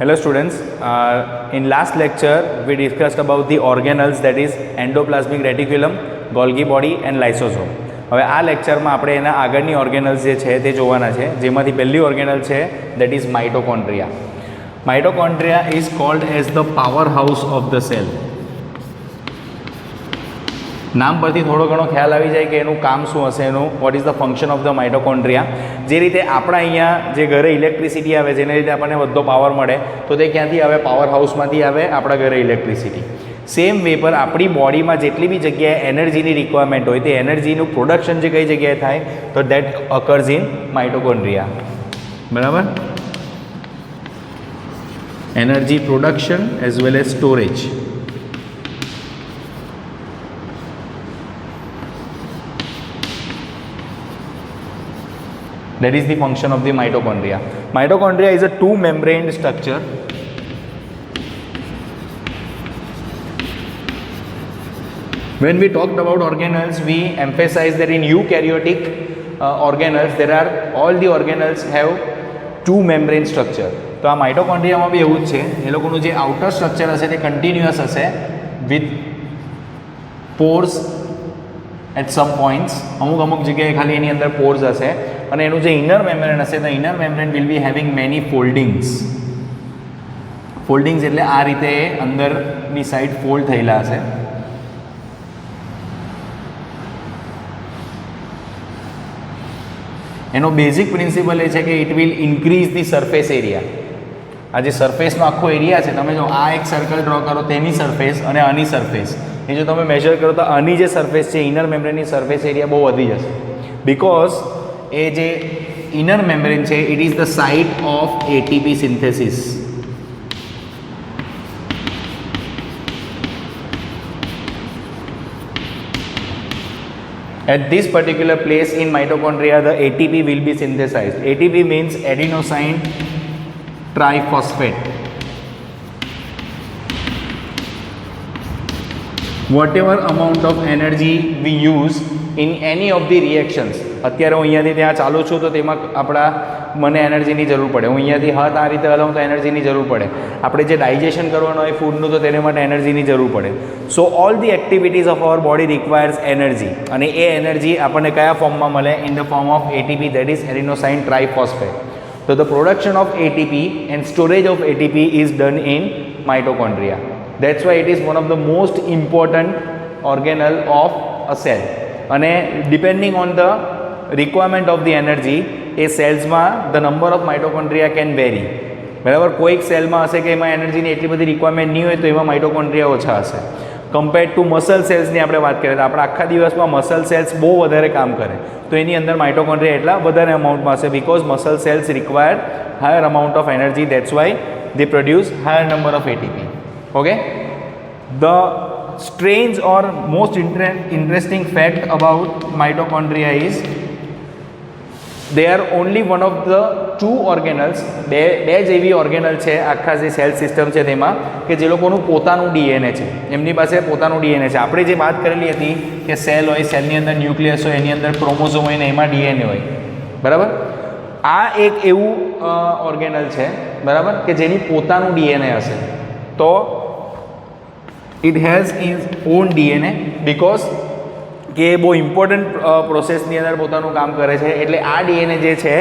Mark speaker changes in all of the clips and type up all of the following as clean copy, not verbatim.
Speaker 1: Hello students, in last lecture we discussed about the organelles, that is endoplasmic reticulum, Golgi body and lysosome. હવે આ લેક્ચરમાં આપણે એના આગળની ઓર્ગેનલ્સ જે છે તે જોવાના છે, જેમાંથી પહેલી ઓર્ગેનલ છે that is mitochondria. Mitochondria is called as the power house of the cell. નામ પરથી થોડો ઘણો ખ્યાલ આવી જાય કે એનું કામ શું હશે, એનું what is the function of the mitochondria. જે રીતે આપણા અહીંયા જે ઘરે ઇલેક્ટ્રિસિટી આવે, જેને લીધે આપણને બધો પાવર મળે, તો તે ક્યાંથી આવે? પાવર હાઉસમાંથી આવે આપણા ઘરે ઇલેક્ટ્રિસિટી. સેમ વે પર આપણી બોડીમાં જેટલી બી જગ્યાએ એનર્જીની રિક્વાયરમેન્ટ હોય, તે એનર્જીનું પ્રોડક્શન જે કઈ જગ્યાએ થાય, તો દેટ અકર્સ ઇન માઇટોકોન્ડ્રિયા. બરાબર? Energy production as well as storage. That is the function of the mitochondria. Mitochondria is a two-membraned structure. When we talked about organelles, we emphasized that in eukaryotic organelles, there are all the organelles have two membrane structure. તો આ માઇટોકોન્ડ્રિયામાં બી એવું જ છે. એ લોકોનું જે outer structure હશે તે continuous હશે with pores at some points. અમુક જગ્યાએ ખાલી એની અંદર પોર્સ હશે, અને એનું જે ઇનર મેમ્બ્રેન હશે, તો inner membrane will be having many foldings. Foldings એટલે આ રીતે અંદરની સાઈડ ફોલ્ડ થયેલા હશે. એનો બેઝિક પ્રિન્સિપલ એ છે કે it will increase the surface area. આ જે સરફેસનો આખો એરિયા છે, તમે જો આ એક સર્કલ ડ્રો કરો, તેની સરફેસ અને આની સરફેસ, એ જો તમે મેજર કરો તો આની જે સરફેસ છે, ઇનર મેમ્બ્રેનની સરફેસ એરિયા બહુ વધી જશે. બિકોઝ એ જે ઇનર મેમ્બ્રેન છે, it is the site of ATP synthesis. At this particular place in mitochondria, the ATP will be synthesized. ATP means adenosine triphosphate. Whatever amount of energy we use in any of the reactions, અત્યારે હું અહીંયાથી ત્યાં ચાલું છું તો તેમાં મને એનર્જીની જરૂર પડે. હું અહીંયાથી હાથ આ રીતે હલાવું તો એનર્જીની જરૂર પડે. આપણે જે ડાયજેશન કરવાનું હોય ફૂડનું, તો તેને માટે એનર્જીની જરૂર પડે. So all the activities of our body requires energy, અને એ એનર્જી આપણને કયા ફોર્મમાં મળે? In the form of ATP, that is adenosine triphosphate. તો the production of ATP and storage of ATP is done in mitochondria. That's why it is one of the most important organelle of a cell. અને depending on the requirement of the energy, એ સેલ્સમાં the number of mitochondria can vary. બરાબર? કોઈક સેલમાં હશે કે એમાં એનર્જીની એટલી બધી રિક્વાયરમેન્ટ નહીં હોય, તો એમાં માઇટોકોન્ડ્રિયા ઓછા હશે. કમ્પેર્ડ ટુ મસલ સેલ્સની આપણે વાત કરીએ તો આપણા આખા દિવસમાં મસલ સેલ્સ બહુ વધારે કામ કરે, તો એની અંદર માઇટોકોન્ડ્રિયા એટલા વધારે અમાઉન્ટમાં હશે, because muscle cells require higher amount of energy. That's why they produce higher number of ATP. Okay, the strange or most interesting fact about mitochondria is they are only one of the two organelles. બે જ એવી ઓર્ગેનલ છે આખા જે cell system છે તેમાં કે જે લોકોનું પોતાનું ડીએનએ છે. એમની પાસે પોતાનું ડીએનએ છે. આપણે જે વાત કરેલી હતી કે સેલ હોય, સેલની અંદર ન્યુક્લિયસ હોય, એની અંદર ક્રોમોઝોમ હોય ને એમાં ડીએનએ હોય. બરાબર? આ એક એવું ઓર્ગેનલ છે, બરાબર, કે જેની પોતાનું ડીએનએ હશે. તો it has is on DNA, because કે બહુ ઇમ્પોર્ટન્ટ પ્રોસેસની અંદર પોતાનું કામ કરે છે. એટલે આ ડીએનએ જે છે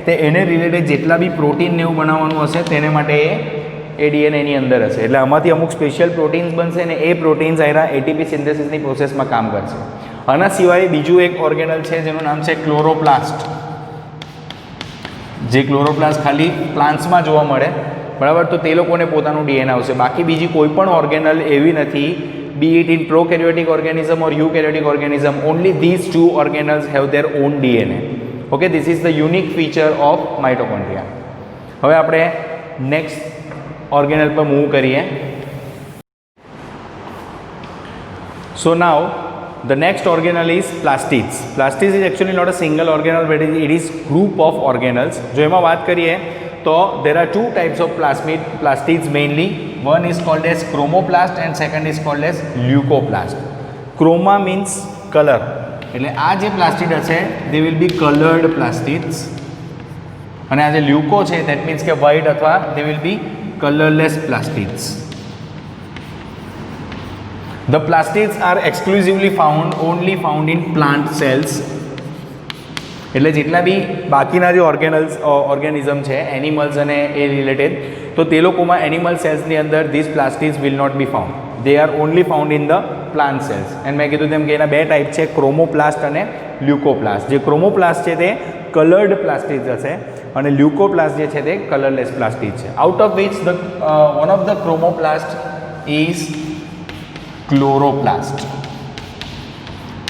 Speaker 1: તે એને રિલેટેડ જેટલા બી પ્રોટીનને એવું બનાવવાનું હશે, તેને માટે એ ડીએનએ એની અંદર હશે. એટલે આમાંથી અમુક સ્પેશિયલ પ્રોટીન્સ બનશે, ને એ પ્રોટીન્સ આયરા એટીપી સિન્થેસિસની પ્રોસેસમાં કામ કરશે. આના સિવાય બીજું એક ઓર્ગેનલ છે જેનું નામ છે ક્લોરોપ્લાસ્ટ. જે ક્લોરોપ્લાસ્ટ ખાલી પ્લાન્ટ્સમાં જોવા મળે, બરાબર, તો તે લોકોને પોતાનું ડીએનએ આવશે. બાકી બીજી કોઈ પણ ઓર્ગેનલ એવી નથી, be it in prokaryotic organism or eukaryotic organism, only these two organelles have their own DNA. Okay, this is the unique feature of mitochondria. હવે આપણે નેક્સ્ટ ઓર્ગેનલ પર મૂવ કરીએ. So now the next organelle is plastids. Plastids is actually not a single organelle, but it is group of organelles. જો એમાં વાત કરીએ તો there are two types of plastids mainly. One is called as chromoplast and second is called as leucoplast. Chroma means color. એટલે આ જે પ્લાસ્ટિડ હશે, they will be colored plastids. અને આ જે લ્યુકો છે, that means કે white અથવા they will be colorless plastids. The plastids are exclusively only found in plant cells. એટલે જેટલા બી બાકીના જે ઓર્ગેનિઝમ છે એનિમલ્સ અને એ રિલેટેડ, તો તે લોકોમાં એનિમલ સેલ્સની અંદર this plastids will not be found. They are only found in the plant cells. And મેં કીધું તેમ કે એના બે ટાઈપ છે, ક્રોમોપ્લાસ્ટ અને લ્યુકોપ્લાસ્ટ. જે ક્રોમોપ્લાસ્ટ છે તે કલર્ડ પ્લાસ્ટિડ્સ હશે અને લ્યુકોપ્લાસ્ટ જે છે તે કલરલેસ પ્લાસ્ટિડ છે. Out of which one of the chromoplast is chloroplast,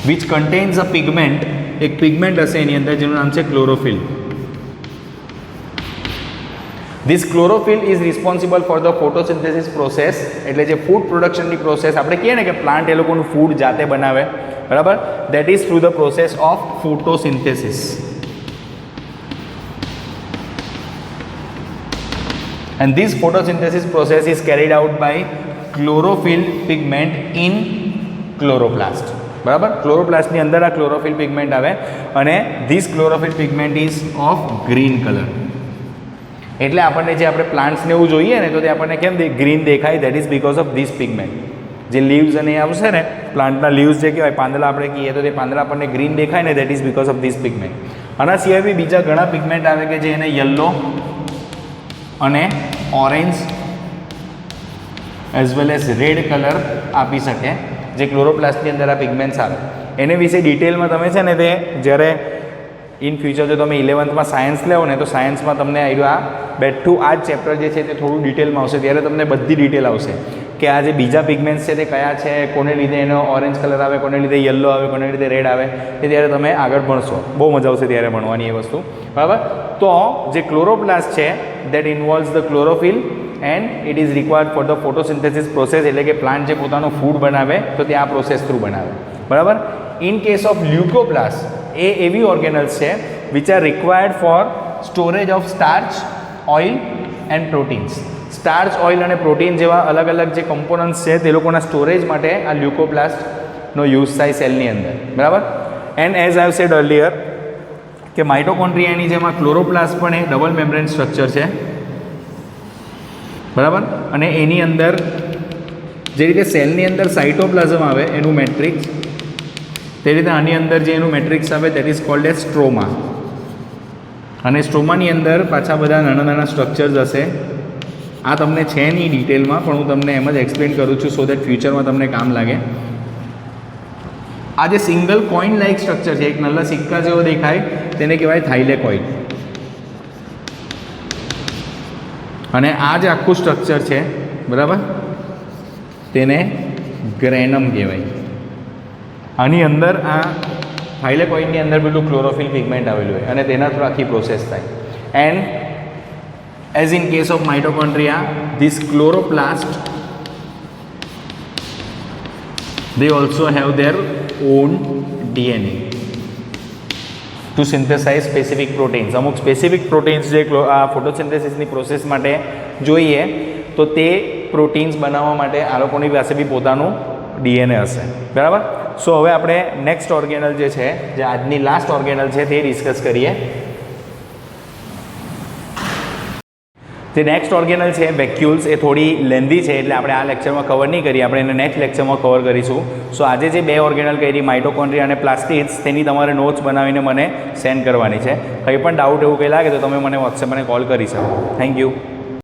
Speaker 1: which contains a pigment. એક પિગમેન્ટ હશે એની અંદર જેનું નામ છે chlorophyll. This chlorophyll is responsible for the photosynthesis process. એટલે જે ફૂડ પ્રોડક્શનની પ્રોસેસ આપણે કહીએ ને કે પ્લાન્ટ એ લોકોનું ફૂડ જાતે બનાવે, બરાબર, that is through the process of photosynthesis. And this photosynthesis process is carried out by chlorophyll pigment in chloroplast. બરાબર, ક્લોરોપ્લાસ્ટની અંદર આ ક્લોરોફિલ પિગમેન્ટ આવે અને this chlorophyll pigment ease of green colour. એટલે આપણને જે આપણે પ્લાન્ટ્સને એવું જોઈએ ને તો તે આપણને કેમ ગ્રીન દેખાય, that is because of this pigment. જે લીવ્સ અને એ આવશે ને, પ્લાન્ટના લીવ્સ જે કહેવાય, પાંદડા આપણે કહીએ તો તે પાંદડા આપણને ગ્રીન દેખાય ને, that is because of this pigment. આના સિવાય બી બીજા ઘણા પિગમેન્ટ આવે કે જે એને યલો અને orange as well as red colour આપી શકે, જે ક્લોરોપ્લાસ્ટની અંદર આ પિગમેન્ટ્સ આવે. એને વિશે ડિટેલમાં તમે છે ને તે જ્યારે ઇન ફ્યુચર જો તમે 11th સાયન્સ લેવો ને તો સાયન્સમાં તમને આ બેઠું આ જ ચેપ્ટર જે છે તે થોડું ડિટેલમાં આવશે. ત્યારે તમને બધી ડિટેલ આવશે કે આ જે બીજા પિગમેન્ટ્સ છે તે કયા છે, કોને લીધે એનો ઓરેન્જ કલર આવે, કોને લીધે યલો આવે, કોને લીધે રેડ આવે, એ ત્યારે તમે આગળ ભણશો. બહુ મજા આવશે ત્યારે ભણવાની એ વસ્તુ, બરાબર. તો જે ક્લોરોપ્લાસ્ટ છે that involves the chlorophyll and it is required for the photosynthesis process. એટલે કે પ્લાન્ટ જે પોતાનો ફૂડ બનાવે તો તે આ પ્રોસેસ થ્રુ બનાવે, બરાબર. ઇન કેસ ઓફ લ્યુકોપ્લાસ્ટ, એ એવી ઓર્ગેનલ્સ છે which are required four storage of starch, oil and proteins. Starch, oil અને પ્રોટીન જેવા અલગ અલગ જે કમ્પોનન્ટ્સ છે તે લોકોના સ્ટોરેજ માટે આ લ્યુકોપ્લાસ્ટનો યુઝ થાય સેલની અંદર, બરાબર. And as I said earlier કે માઇટોકોન્ડ્રિયાની જેમ આ ક્લોરોપ્લાસ્ટ પણ એ ડબલ મેમ્બ્રેન સ્ટ્રક્ચર છે, બરાબર. અને એની અંદર જે રીતે સેલની અંદર સાઇટોપ્લાઝમ આવે એનું મેટ્રિક્સ, તે રીતે આની અંદર જે એનું મેટ્રિક્સ આવે that is called as stroma. અને સ્ટ્રોમાની અંદર પાછા બધા નાના નાના સ્ટ્રક્ચર્સ હશે. આ તમને છે નહીં ડિટેલમાં, પણ હું તમને એમ જ એક્સપ્લેન કરું છું સો દેટ ફ્યુચરમાં તમને કામ લાગે. આ જે સિંગલ કોઇન લાઇક સ્ટ્રક્ચર છે, એક નાના સિક્કા જેવો દેખાય, તેને કહેવાય થાઇલેકોઇડ. અને આ જે આખું સ્ટ્રક્ચર છે, બરાબર, તેને ગ્રેનમ કહેવાય. આની અંદર આ થાઇલેકોઇડની અંદર પેલું ક્લોરોફિલ પિગમેન્ટ આવેલું હોય અને તેના થ્રુ આખી પ્રોસેસ થાય. And as in case of mitochondria, this chloroplast, they also have their own DNA to synthesize specific proteins. અમુક સ્પેસિફિક પ્રોટીન્સ જે આ ફોટોસિન્થેસિસની પ્રોસેસ માટે જોઈએ તો તે પ્રોટીન્સ બનાવવા માટે આ લોકોની પાસે બી પોતાનું ડીએનએ હશે, બરાબર. સો હવે આપણે નેક્સ્ટ ઓર્ગેનલ જે છે, જે આજની લાસ્ટ ઓર્ગેનલ છે, તે ડિસ્કસ કરીએ. જે નેક્સ્ટ ઓર્ગેનલ છે વેક્યુલ્સ, એ થોડી લેન્ધી છે એટલે આપણે આ લેક્ચરમાં કવર નહીં કરીએ, આપણે એને નેક્સ્ટ લેક્ચરમાં કવર કરીશું. સો આજે જે બે ઓર્ગેનલ કરી, માઇટોકોન્ડ્રિયા અને પ્લાસ્ટિડ્સ, તેની તમારે નોટ્સ બનાવીને મને સેન્ડ કરવાની છે. કંઈ પણ ડાઉટ એવું કંઈ લાગે તો તમે મને વોટ્સએપ મને કોલ કરી શકો. Thank you.